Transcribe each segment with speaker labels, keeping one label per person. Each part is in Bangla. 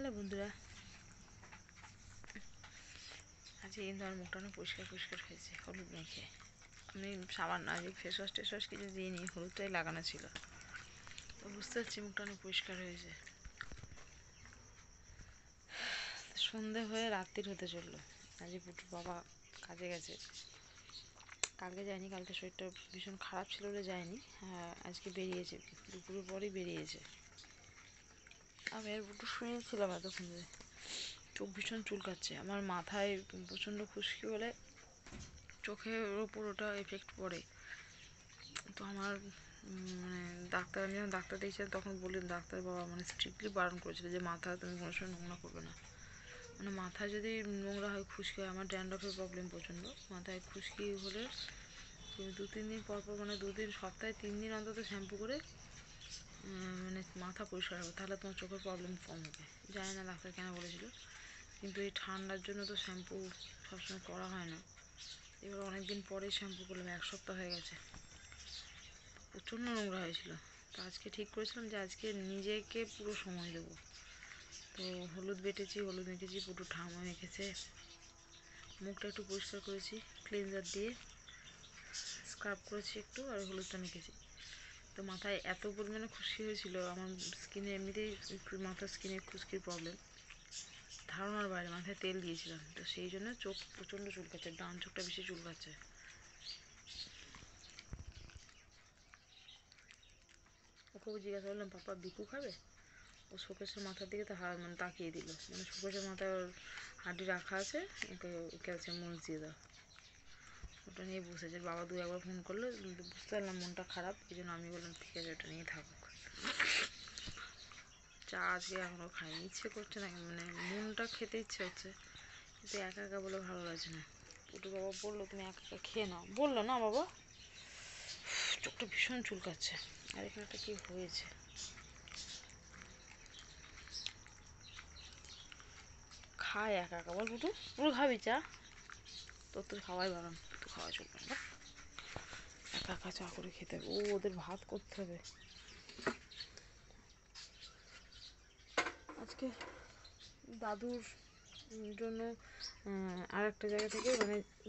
Speaker 1: হ্যালো বন্ধুরা, আজকে কিন্তু আমার মুখটা অনেক পরিষ্কার পরিষ্কার হয়েছে হলুদ মেখে। আমি সামান্য আজকে ফেস ওয়াশ টেস ওয়াশ কিছু দিইনি, হলুদটাই লাগানো ছিল। তো বুঝতে পারছি মুখটা অনেক পরিষ্কার হয়েছে। সন্ধে হয়ে রাত্রির হতে চললো। আজকে পুটুর বাবা কাজে গেছে, কালকে যায়নি, কালকে শরীরটা ভীষণ খারাপ ছিল বলে যায়নি। হ্যাঁ, আজকে বেরিয়েছে, দুপুরের পরই বেরিয়েছে। আমি আর পুটু শুয়েছিলাম এতক্ষণ ধরে। চোখ ভীষণ চুলকাচ্ছে, আমার মাথায় প্রচণ্ড খুশকি হলে চোখের ওপর ওটা এফেক্ট পড়ে। তো আমার মানে আমি যখন ডাক্তার দেখছিলাম তখন বললেন ডাক্তার বাবা স্ট্রিক্টলি বারণ করেছিল যে মাথা তুমি কোনো সময় নোংরা করবে না। মাথা যদি নোংরা হয়, খুশকি হয়, আমার ড্যান্ড্রফের প্রবলেম প্রচণ্ড। মাথায় খুশকি হলে তুমি 2-3 দিন পর পর, 2 দিন, সপ্তাহে 3 দিন অন্তত শ্যাম্পু করে মাথা পরিষ্কার হবে, তাহলে তোমার চোখের প্রবলেম কম হবে। জানি না ডাক্তার কেন বলেছিল, কিন্তু এই ঠান্ডার জন্য তো শ্যাম্পু সবসময় করা হয় না। এবার অনেক দিন পরেই শ্যাম্পু করলাম, 1 সপ্তাহ হয়ে গেছে। প্রচণ্ড নোংরা হয়েছিল। তো আজকে ঠিক করেছিলাম যে আজকে নিজেকে পুরো সময় দেবো। তো হলুদ বেটেছি, হলুদ মেখেছি, পুরো ঠামা মেখেছে, মুখটা একটু পরিষ্কার করেছি ক্লিনজার দিয়ে, স্ক্রাব করেছি একটু, আর হলুদটা মেখেছি। তো মাথায় এত পরিমাণে খুশকি হয়েছিল, আমার স্কিনে এমনিতেই মাথার স্কিনে খুশকির প্রবলেম, ধারণার বাইরে। মাথায় তেল দিয়েছিলাম, তো সেই জন্য চোখ প্রচণ্ড চুলকাচ্ছে, ডান চোখটা বেশি চুলকাচ্ছে। ওকে জিজ্ঞাসা করলাম পাপা বিকু খাবে? ও শোকেশের মাথার দিকে তো তাকিয়ে দিল, শোকেশের মাথায় ওর হাঁডি রাখা আছে, ওকে ক্যালসিয়াম মরিচ দিয়ে দাও। ওটা নিয়ে বসেছে। বাবা 2-1বার ফোন করলো, বুঝতে পারলাম মনটা খারাপ, এই জন্য আমি বললাম ঠিক আছে ওটা নিয়ে থাকুক। চা আজকে এখনও খাইনি, ইচ্ছে করছে না, মনটা খেতে ইচ্ছে হচ্ছে, কিন্তু একা একা বলে ভালো লাগছে না। পুটু বাবা বললো তুমি একা একা খেয়ে নাও, বললো না বাবা। চোখটা ভীষণ চুলকাচ্ছে, আর এখানে একটা কি হয়েছে। খায় একা একা, বল পুটু, পুরো খাবি চা? তোর তো খাওয়াই বারণ, তো খাওয়া চলবে না, একা একা চা করে খেতে হবে। ওদের ভাত করতে হবে আজকে দাদুর জন্য। আর একটা জায়গা থেকে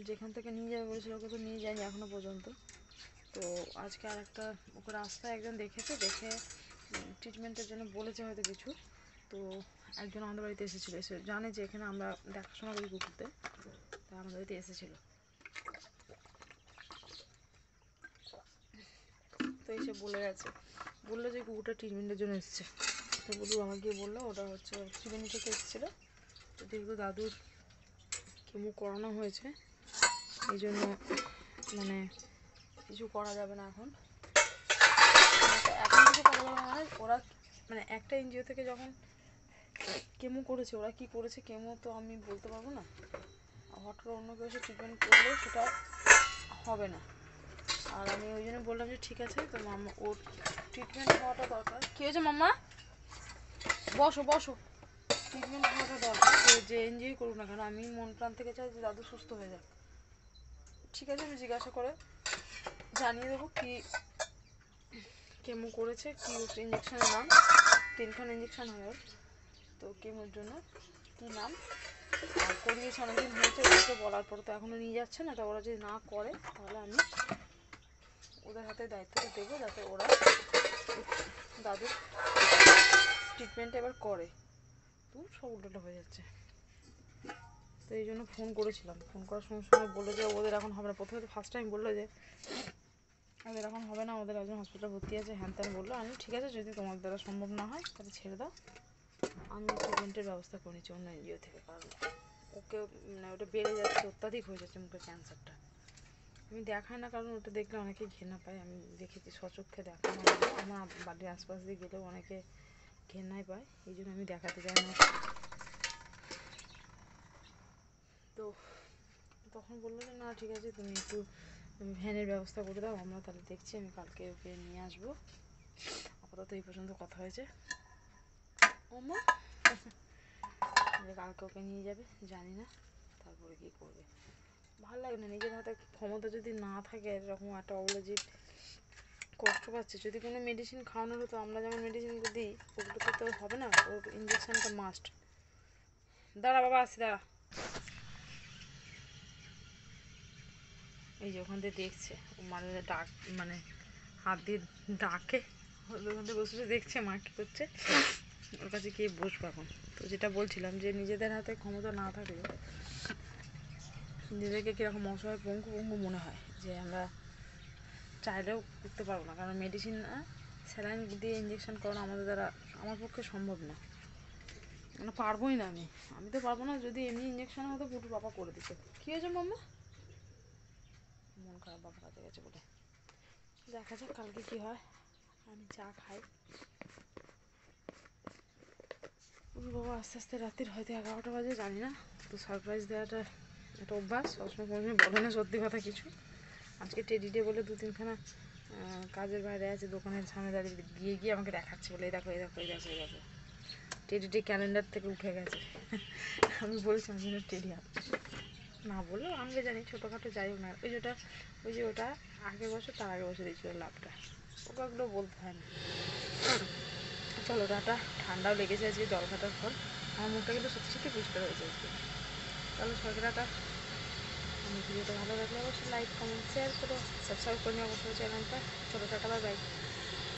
Speaker 1: যেখান থেকে নিয়ে যাবে বলেছিল, ওকে তো নিয়ে যায়নি এখনো পর্যন্ত। তো আজকে আর একটা, ওকে রাস্তায় একজন দেখেছে, দেখে ট্রিটমেন্টের জন্য বলেছে হয়তো কিছু। তো একজন আমাদের বাড়িতে এসেছিলো, এসে জানে যে এখানে আমরা দেখাশোনা করি কুকুরদের, তাই আমাদের বাড়িতে এসেছিলো। তো এসে বলে গেছে, বললো যে কুকুরটা ট্রিটমেন্টের জন্য এসেছে। তো বলু আমাকে গিয়ে বললো ওটা হচ্ছে ত্রিবেণী থেকে এসেছিলো। তো যেহেতু দাদুর কেমো করানো হয়েছে, এই জন্য কিছু করা যাবে না এখন। এখন কিছু করা যাবে না, ওরা একটা এনজিও থেকে যখন কেমো করেছে, ওরা কি করেছে কেমো তো আমি বলতে পারবো না। হঠাৎ অন্য কেউ এসে ট্রিটমেন্ট করলে সেটা হবে না। আর আমি ওই জন্য বললাম যে ঠিক আছে, তো মাম্মা ওর ট্রিটমেন্ট হওয়াটা দরকার। কী হয়েছে মাম্মা? বসো বসো। ট্রিটমেন্ট হওয়াটা দরকার, যে এনজিও করুক না কেন। আমি মন প্রাণ থেকে চাই যে দাদু সুস্থ হয়ে যাক। ঠিক আছে, আমি জিজ্ঞাসা করে জানিয়ে দেবো কি কেমো করেছে, কি ইঞ্জেকশনের নাম। 3খানা ইঞ্জেকশন হয় ওর, তো কেমোর জন্য কী নাম, আর করিয়েছে অনেকদিন হয়েছে। ওদেরকে বলার পর তো এখনও নিয়ে যাচ্ছে না, তা ওরা যদি না করে তাহলে আমি ওদের হাতে দায়িত্বটা দেবো, যাতে ওরা দাদুর ট্রিটমেন্টটা এবার করে। তো সব উল্টোটা হয়ে যাচ্ছে। তো এই জন্য ফোন করেছিলাম, ফোন করার সঙ্গে সঙ্গে বললো যে ওদের এখন হবে না। প্রথমে তো ফার্স্ট টাইম বললো যে ওদের এখন হবে না, ওদের একজন হসপিটাল ভর্তি আছে, হ্যান ত্যান বললো। আমি ঠিক আছে, যদি তোমার দ্বারা সম্ভব না হয় তাহলে ছেড়ে দাও, আমি ট্রিটমেন্টের ব্যবস্থা করে নিচ্ছি অন্য এনজিও থেকে। কারণ ওকে ওটা বেড়ে যাচ্ছে, অত্যাধিক হয়ে যাচ্ছে মুখের ক্যান্সারটা। আমি দেখাই না, কারণ ওটা দেখলে অনেকে ঘৃণা পায়। আমি দেখেছি স্বচক্ষে দেখানো, আমার বাড়ির আশপাশ দিয়ে গেলেও অনেকে ঘেন্নাই পায়, এই জন্য আমি দেখাতে চাই না। তো তখন বললো যে না ঠিক আছে, তুমি একটু ভ্যানের ব্যবস্থা করে দাও, আমরা তাহলে দেখছি, আমি কালকে ওকে নিয়ে আসবো। আপাতত এই পর্যন্ত কথা হয়েছে। ওমা কালকে ওকে নিয়ে যাবে, জানি না তারপরে কী করবে। ভালো লাগে না, নিজের হাতে ক্ষমতা যদি না থাকে, এরকম একটা অবলা জীব কষ্ট পাচ্ছে। যদি কোনো মেডিসিন খাওয়ানোর হতো, আমরা যেমন মেডিসিনগুলো দিই ওগুলো তো তো হবে না, ওর ইঞ্জেকশনটা মাস্ট। দাঁড়া বাবা, আসি দাঁড়া। এই যে ওখান থেকে দেখছে, ও মানে ডাক, মানে হাত দিয়ে ডাকে, ওখান থেকে বসে দেখছে মা কী করছে, ওর কাছে গিয়ে বসবো এখন। তো যেটা বলছিলাম যে নিজেদের হাতে ক্ষমতা না থাকলে নিজেদেরকে কীরকম অসহায় পঙ্গু পঙ্গু মনে হয়, যে আমরা চাইলেও করতে পারবো না, কারণ মেডিসিন না, স্যালাইন দিয়ে ইঞ্জেকশন করানো আমাদের দ্বারা, আমার পক্ষে সম্ভব না, মানে পারবোই না। আমি তো পারবো না। যদি এমনি ইঞ্জেকশন হতো পুটুর বাবা করে দিত। কী হয়েছে মাম্মা? মন খারাপ, বাবা কাছে গেছে বলে। দেখা যাক কালকে কী হয়। আমি চা খাই। পুটুর বাবা আস্তে আস্তে রাত্রির হয়তো 11টা বাজে, জানি না। তো সারপ্রাইজ দেওয়াটা একটা অভ্যাস, সবসময় কোনোদিন বলে না সত্যি কথা কিছু। আজকে টেডি ডে বলে 2-3খানা কাজের বাইরে আছে, দোকানের সামনে দাঁড়িয়ে গিয়ে গিয়ে আমাকে দেখাচ্ছে, বলে এই দেখো এই দেখো এই দেখো এই দেখো। টেডি ডে ক্যালেন্ডার থেকে উঠে গেছে। আমি বলছি আমি যেন টেডি আনছি, না বললেও আনবে জানি, ছোটোখাটো যাই হোক না। ওই যে ওটা আগের বছর, তার আগের বছর দিয়েছিল লাভটা, ওকে ওগুলো বলতে হয় না। চলো টাটা। ঠান্ডাও লেগেছে আজকে জল খাটার পর, আমার মুখটা কিন্তু সত্যি সত্যি পরিষ্কার হয়েছে আজকে। চলো সবাইকে টাটা। আমার ভিডিওটা ভালো লাগলে অবশ্যই লাইক কমেন্ট শেয়ার করো, সাবস্ক্রাইব করে নিও অবশ্যই চ্যানেলটা। চলো টাটা, বাই বাই।